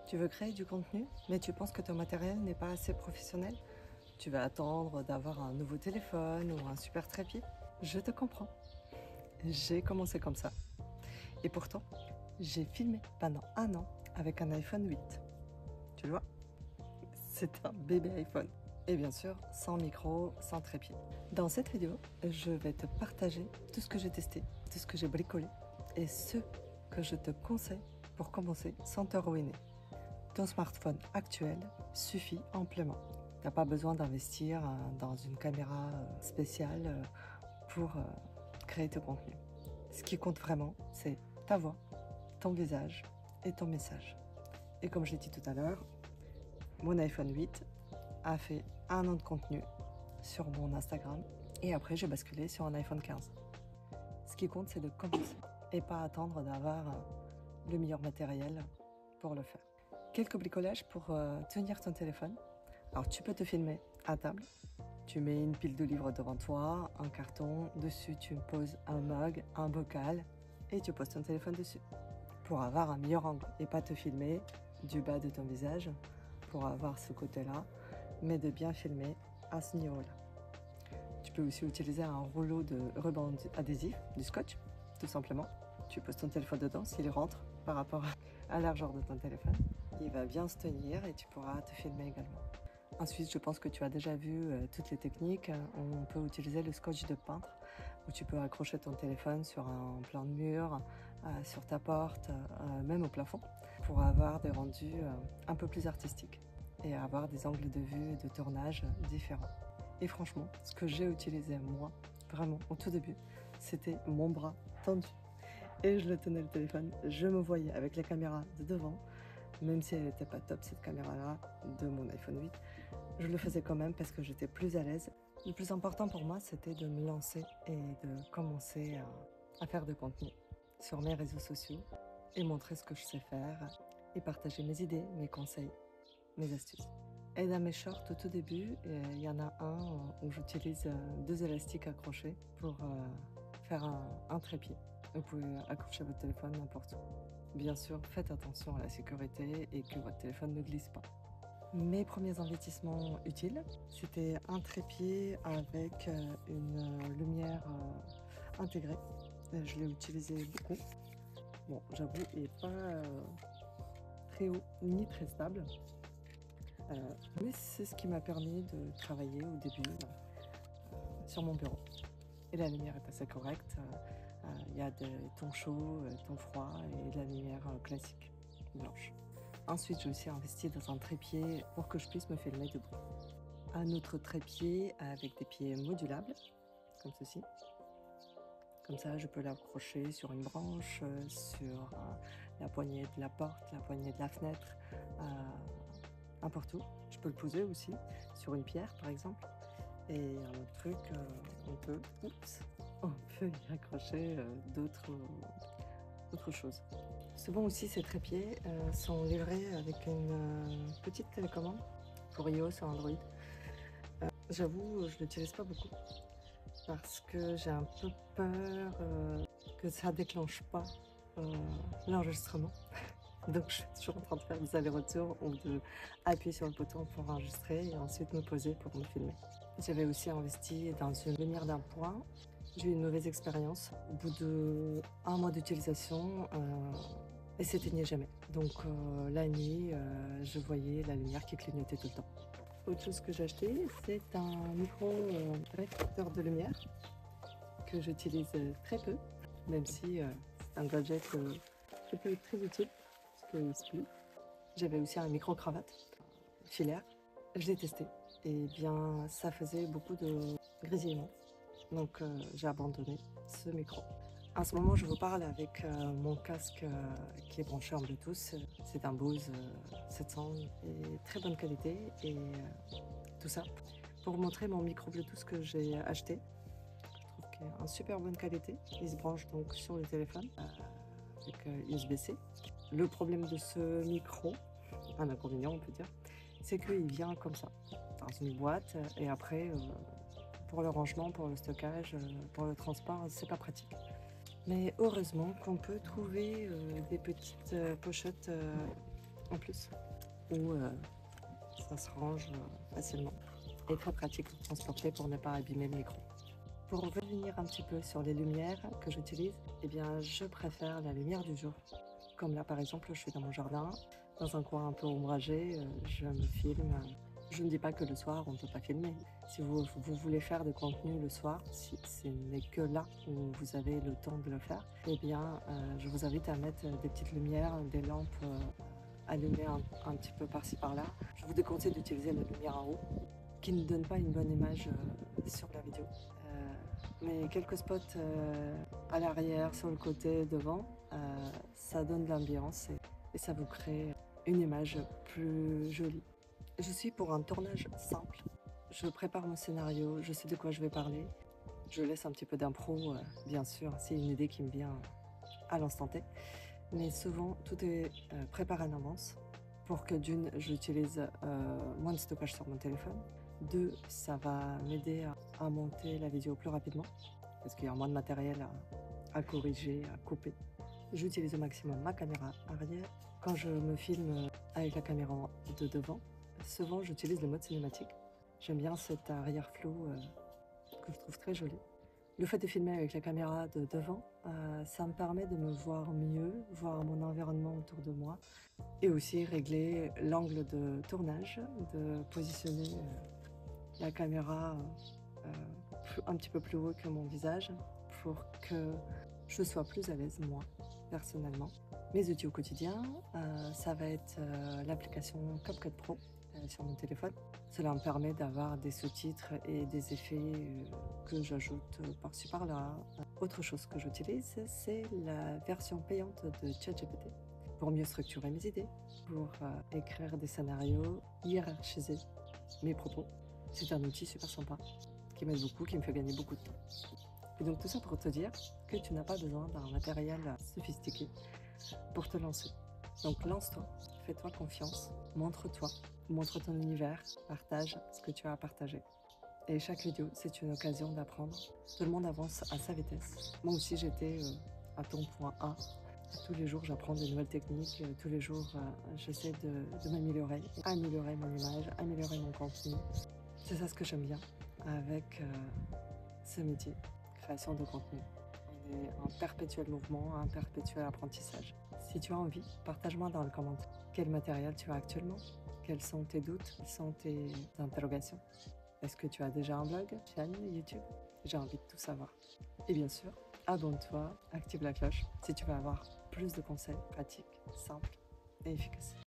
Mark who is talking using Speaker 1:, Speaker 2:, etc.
Speaker 1: Tu veux créer du contenu, mais tu penses que ton matériel n'est pas assez professionnel? Tu vas attendre d'avoir un nouveau téléphone ou un super trépied? Je te comprends. J'ai commencé comme ça. Et pourtant, j'ai filmé pendant un an avec un iPhone 8. Tu le vois? C'est un bébé iPhone. Et bien sûr, sans micro, sans trépied. Dans cette vidéo, je vais te partager tout ce que j'ai testé, tout ce que j'ai bricolé et ce que je te conseille pour commencer sans te ruiner. Ton smartphone actuel suffit amplement. Tu n'as pas besoin d'investir dans une caméra spéciale pour créer ton contenu. Ce qui compte vraiment, c'est ta voix, ton visage et ton message. Et comme je l'ai dit tout à l'heure, mon iPhone 8 a fait un an de contenu sur mon Instagram et après j'ai basculé sur un iPhone 15. Ce qui compte, c'est de commencer et pas attendre d'avoir le meilleur matériel pour le faire. Quelques bricolages pour tenir ton téléphone. Alors tu peux te filmer à table. Tu mets une pile de livres devant toi, un carton, dessus tu poses un mug, un bocal et tu poses ton téléphone dessus pour avoir un meilleur angle et pas te filmer du bas de ton visage pour avoir ce côté-là, mais de bien filmer à ce niveau-là. Tu peux aussi utiliser un rouleau de ruban adhésif, du scotch, tout simplement. Tu poses ton téléphone dedans, s'il rentre par rapport à la largeur de ton téléphone, il va bien se tenir et tu pourras te filmer également. Ensuite, je pense que tu as déjà vu toutes les techniques. On peut utiliser le scotch de peintre où tu peux accrocher ton téléphone sur un plan de mur, sur ta porte, même au plafond, pour avoir des rendus un peu plus artistiques et avoir des angles de vue et de tournage différents. Et franchement, ce que j'ai utilisé moi, vraiment au tout début, c'était mon bras tendu. Et je le tenais le téléphone, je me voyais avec la caméra de devant, même si elle n'était pas top cette caméra-là de mon iPhone 8, je le faisais quand même parce que j'étais plus à l'aise. Le plus important pour moi, c'était de me lancer et de commencer à faire de contenu sur mes réseaux sociaux et montrer ce que je sais faire et partager mes idées, mes conseils, mes astuces. Et dans mes shorts au tout début, il y en a un où j'utilise 2 élastiques accrochés pour faire un trépied. Vous pouvez accrocher votre téléphone n'importe où. Bien sûr, faites attention à la sécurité et que votre téléphone ne glisse pas. Mes premiers investissements utiles, c'était un trépied avec une lumière intégrée. Je l'ai utilisé beaucoup. Bon, j'avoue, il n'est pas très haut ni très stable. Mais c'est ce qui m'a permis de travailler au début sur mon bureau. Et la lumière est assez correcte. Il y a des tons chauds, tons froids et de la lumière classique, blanche. Ensuite, j'ai aussi investi dans un trépied pour que je puisse me filmer debout. Un autre trépied avec des pieds modulables, comme ceci. Comme ça, je peux l'accrocher sur une branche, sur la poignée de la porte, la poignée de la fenêtre, n'importe où. Je peux le poser aussi sur une pierre, par exemple. Et un autre truc, on peut y accrocher d'autres choses. Souvent aussi, ces trépieds sont livrés avec une petite télécommande pour iOS ou Android. J'avoue, je ne l'utilise pas beaucoup parce que j'ai un peu peur que ça déclenche pas l'enregistrement. Donc je suis toujours en train de faire des allers-retours ou d'appuyer sur le bouton pour enregistrer et ensuite me poser pour me filmer. J'avais aussi investi dans une lumière d'appoint. J'ai eu une mauvaise expérience. Au bout d'1 mois d'utilisation, elle s'éteignait jamais. Donc la nuit, je voyais la lumière qui clignotait tout le temps. Autre chose que j'ai acheté, c'est un micro réflecteur de lumière que j'utilise très peu, même si c'est un gadget qui peut être très utile, parce qu'il se plie. J'avais aussi un micro-cravate filaire. Je l'ai testé et bien ça faisait beaucoup de grésillements. Donc j'ai abandonné ce micro. En ce moment, je vous parle avec mon casque qui est branché en Bluetooth. C'est un Bose 700 et très bonne qualité et tout ça pour vous montrer mon micro Bluetooth que j'ai acheté. Je trouve qu'il est en super bonne qualité. Il se branche donc sur le téléphone avec USB-C. Le problème de ce micro, un inconvénient on peut dire, c'est qu'il vient comme ça, dans une boîte et après pour le rangement, pour le stockage, pour le transport, c'est pas pratique. Mais heureusement qu'on peut trouver des petites pochettes en plus, où ça se range facilement. Et très pratique pour transporter pour ne pas abîmer le micro. Pour revenir un petit peu sur les lumières que j'utilise, eh bien, je préfère la lumière du jour. Comme là, par exemple, je suis dans mon jardin, dans un coin un peu ombragé, je me filme. Je ne dis pas que le soir, on ne peut pas filmer. Si vous voulez faire de contenu le soir, si ce n'est que là où vous avez le temps de le faire, eh bien, je vous invite à mettre des petites lumières, des lampes allumées un petit peu par-ci par-là. Je vous déconseille d'utiliser la lumière en haut, qui ne donne pas une bonne image sur la vidéo. Mais quelques spots à l'arrière, sur le côté, devant, ça donne de l'ambiance et ça vous crée une image plus jolie. Je suis pour un tournage simple. Je prépare mon scénario, je sais de quoi je vais parler. Je laisse un petit peu d'impro, bien sûr, c'est une idée qui me vient à l'instant T. Mais souvent, tout est préparé en avance pour que d'une, j'utilise moins de stockage sur mon téléphone. Deux, ça va m'aider à monter la vidéo plus rapidement parce qu'il y a moins de matériel à corriger, à couper. J'utilise au maximum ma caméra arrière. Quand je me filme avec la caméra de devant, souvent j'utilise le mode cinématique. J'aime bien cet arrière-flou que je trouve très joli. Le fait de filmer avec la caméra de devant, ça me permet de me voir mieux, voir mon environnement autour de moi et aussi régler l'angle de tournage, de positionner la caméra un petit peu plus haut que mon visage pour que je sois plus à l'aise moi, personnellement. Mes outils au quotidien, ça va être l'application CapCut Pro sur mon téléphone. Cela me permet d'avoir des sous-titres et des effets que j'ajoute par-ci par-là. Autre chose que j'utilise, c'est la version payante de ChatGPT pour mieux structurer mes idées, pour écrire des scénarios, hiérarchiser mes propos. C'est un outil super sympa qui m'aide beaucoup, qui me fait gagner beaucoup de temps. Et donc tout ça pour te dire que tu n'as pas besoin d'un matériel sophistiqué pour te lancer. Donc lance-toi, fais-toi confiance, montre-toi, montre ton univers, partage ce que tu as à partager. Et chaque vidéo, c'est une occasion d'apprendre. Tout le monde avance à sa vitesse. Moi aussi, j'étais à ton point A. Tous les jours, j'apprends de nouvelles techniques. Tous les jours, j'essaie de m'améliorer, améliorer mon image, améliorer mon contenu. C'est ça ce que j'aime bien avec ce métier, création de contenu. On est en perpétuel mouvement, un perpétuel apprentissage. Si tu as envie, partage-moi dans le commentaire quel matériel tu as actuellement, quels sont tes doutes, quelles sont tes interrogations. Est-ce que tu as déjà un blog, chaîne, YouTube? J'ai envie de tout savoir. Et bien sûr, abonne-toi, active la cloche si tu veux avoir plus de conseils pratiques, simples et efficaces.